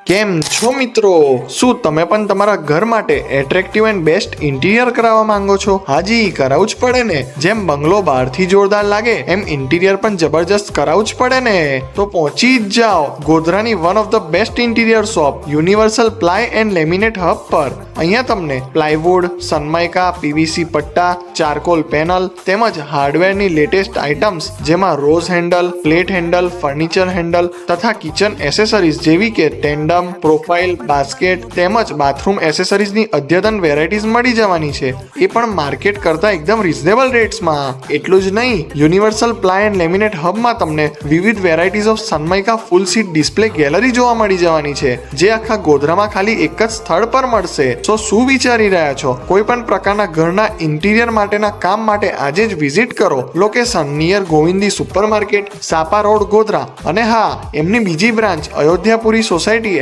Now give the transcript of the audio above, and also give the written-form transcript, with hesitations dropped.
કેમ છો મિત્રો? શું તમે પણ તમારા ઘર માટે એટ્રેક્ટિવ એન્ડ બેસ્ટ ઇન્ટિરિયર કરાવવા માંગો છો? હાજી, કરાવવું જ પડે ને. જેમ બંગલો બહારથી જોરદાર લાગે એમ ઇન્ટિરિયર પણ જબરજસ્ત કરાવવું જ પડે ને. તો પહોંચી જ જાઓ ગોધરાની one of the best interior shop Universal Ply and Laminate Hub પર. અહીંયા તમને પ્લાયવુડ, સનમાઇકા, પીવીસી પટ્ટા, ચારકોલ પેનલ તેમજ હાર્ડવેરની લેટેસ્ટ આઇટમ્સ જેમાં rose handle, plate handle, furniture handle તથા કિચન એસેસરીઝ જેવી કે ટેન્ડમ, પ્રોફાઇલ, બાસ્કેટ તેમજ બાથરૂમ એસેસરીઝની અદ્યતન વેરાયટીઝ મળી જવાની છે, એ પણ માર્કેટ કરતા એકદમ રિઝનેબલ રેટ્સમાં. એટલું જ નહીં, યુનિવર્સલ પ્લાય એન્ડ લેમિનેટ હબમાં તમને વિવિધ varieties of sunmica full sheet display gallery જોવા મળી જવાની છે, જે આખા ગોધરામાં ખાલી એક જ સ્થળ પર મળશે. તો શું વિચારી રહ્યા છો? કોઈ પણ પ્રકારના ઘરના ઇન્ટિરિયર માટેના કામ માટે આજે જ વિઝિટ કરો. Location near Govindi super market, Sapa road, Godhra. અને હા, એમની બીજી બ્રાન્ચ અયોધ્યાપુરી સોસાયટી